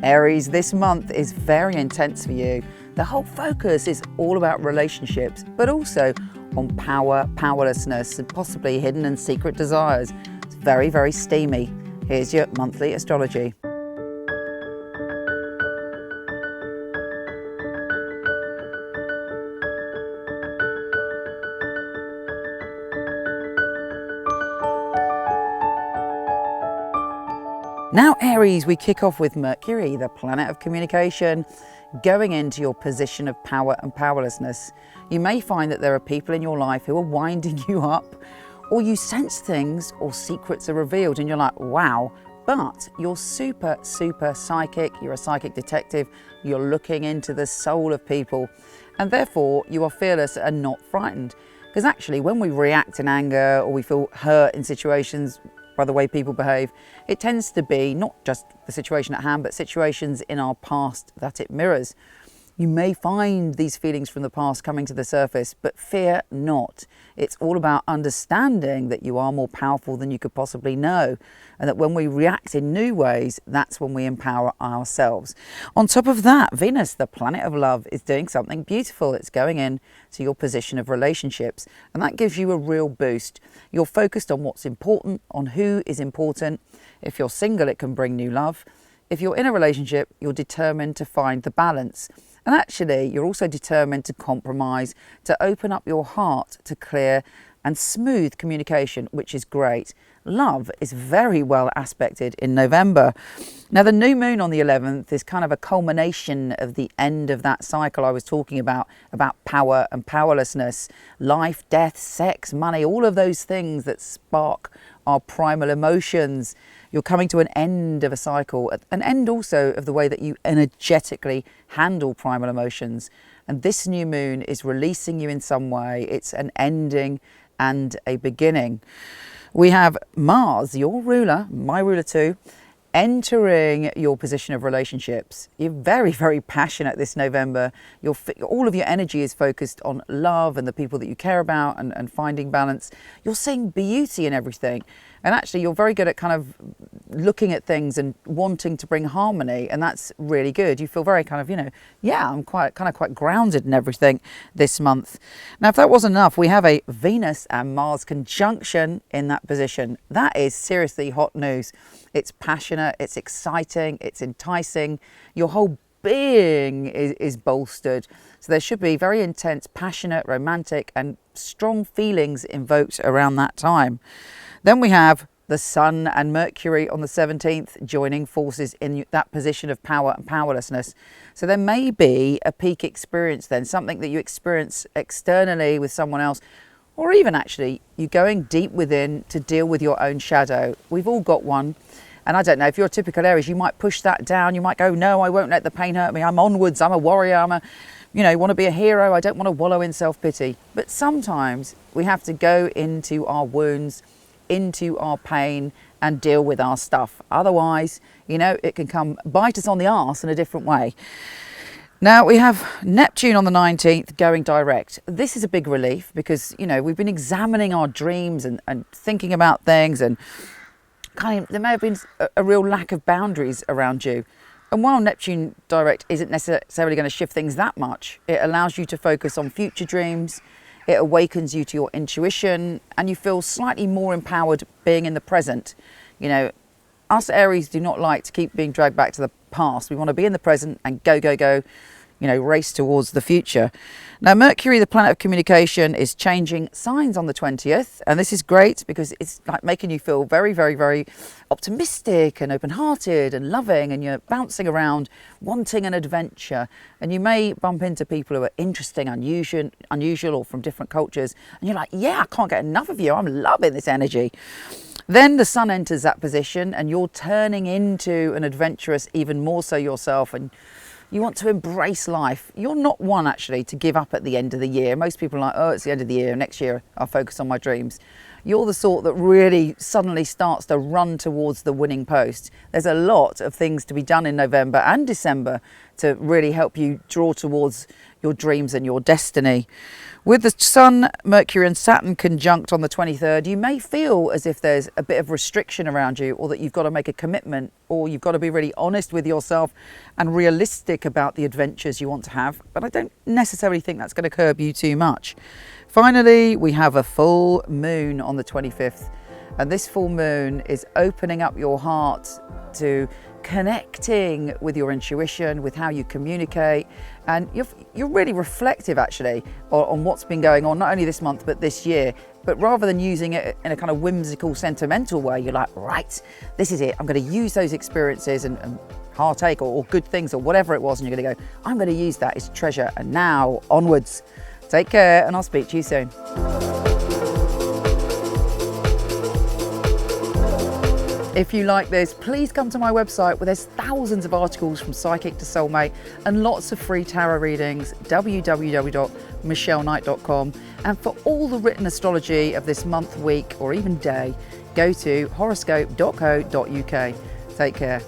Aries, this month is very intense for you. The whole focus is all about relationships, but also on power, powerlessness, and possibly hidden and secret desires. It's very, very steamy. Here's your monthly astrology. Now Aries, we kick off with Mercury, the planet of communication, going into your position of power and powerlessness. You may find that there are people in your life who are winding you up, or you sense things or secrets are revealed and you're like, wow, but you're super psychic, you're a psychic detective, you're looking into the soul of people, and therefore you are fearless and not frightened. Because actually when we react in anger or we feel hurt in situations by the way people behave, it tends to be not just the situation at hand, but situations in our past that it mirrors. You may find these feelings from the past coming to the surface, but fear not. It's all about understanding that you are more powerful than you could possibly know, and that when we react in new ways, that's when we empower ourselves. On top of that, Venus, the planet of love, is doing something beautiful. It's going in to your position of relationships, and that gives you a real boost. You're focused on what's important, on who is important. If you're single, it can bring new love. If you're in a relationship, you're determined to find the balance. And actually, you're also determined to compromise, to open up your heart to clear and smooth communication, which is great. Love is very well aspected in November. Now, the new moon on the 11th is kind of a culmination of the end of that cycle I was talking about power and powerlessness, life, death, sex, money, all of those things that spark our primal emotions. You're coming to an end of a cycle, an end also of the way that you energetically handle primal emotions. And this new moon is releasing you in some way. It's an ending and a beginning. We have Mars, your ruler, my ruler too, entering your position of relationships. You're very, very passionate this November. All of your energy is focused on love and the people that you care about and finding balance. You're seeing beauty in everything. And actually, you're very good at kind of looking at things and wanting to bring harmony, and that's really good. You feel very kind of, I'm quite grounded in everything this month. Now, if that wasn't enough, we have a Venus and Mars conjunction in that position. That is seriously hot news. It's passionate, it's exciting, it's enticing. Your whole being is bolstered. So there should be very intense, passionate, romantic, and strong feelings invoked around that time. Then we have the Sun and Mercury on the 17th joining forces in that position of power and powerlessness. So there may be a peak experience then, something that you experience externally with someone else, or even actually you going deep within to deal with your own shadow. We've all got one. And I don't know, if you're a typical Aries, you might push that down. You might go, no, I won't let the pain hurt me. I'm onwards. I'm a warrior. Want to be a hero. I don't want to wallow in self-pity. But sometimes we have to go into our wounds, into our pain, and deal with our stuff. Otherwise, it can come bite us on the arse in a different way. Now we have Neptune on the 19th going direct. This is a big relief because, we've been examining our dreams and thinking about things, and there may have been a real lack of boundaries around you. And while Neptune direct isn't necessarily going to shift things that much, it allows you to focus on future dreams. It awakens you to your intuition, and you feel slightly more empowered being in the present. Us Aries do not like to keep being dragged back to the past. We want to be in the present and go, race towards the future. Now, Mercury, the planet of communication, is changing signs on the 20th. And this is great because it's like making you feel very, very, very optimistic and open-hearted and loving. And you're bouncing around, wanting an adventure. And you may bump into people who are interesting, unusual, or from different cultures. And you're like, yeah, I can't get enough of you. I'm loving this energy. Then the Sun enters that position and you're turning into an adventurous, even more so yourself. And you want to embrace life. You're not one actually to give up at the end of the year. Most people are like, oh, it's the end of the year. Next year I'll focus on my dreams. You're the sort that really suddenly starts to run towards the winning post. There's a lot of things to be done in November and December to really help you draw towards your dreams and your destiny. With the Sun, Mercury and Saturn conjunct on the 23rd, you may feel as if there's a bit of restriction around you, or that you've got to make a commitment, or you've got to be really honest with yourself and realistic about the adventures you want to have. But I don't necessarily think that's going to curb you too much. Finally, we have a full moon on the 25th. And this full moon is opening up your heart to connecting with your intuition, with how you communicate. And you're really reflective actually on what's been going on, not only this month, but this year. But rather than using it in a kind of whimsical, sentimental way, you're like, right, this is it. I'm going to use those experiences and heartache or good things or whatever it was. And you're going to go, I'm going to use that as treasure. And now onwards. Take care, and I'll speak to you soon. If you like this, please come to my website where there's thousands of articles from psychic to soulmate and lots of free tarot readings, www.michelleknight.com. And for all the written astrology of this month, week, or even day, go to horoscope.co.uk. Take care.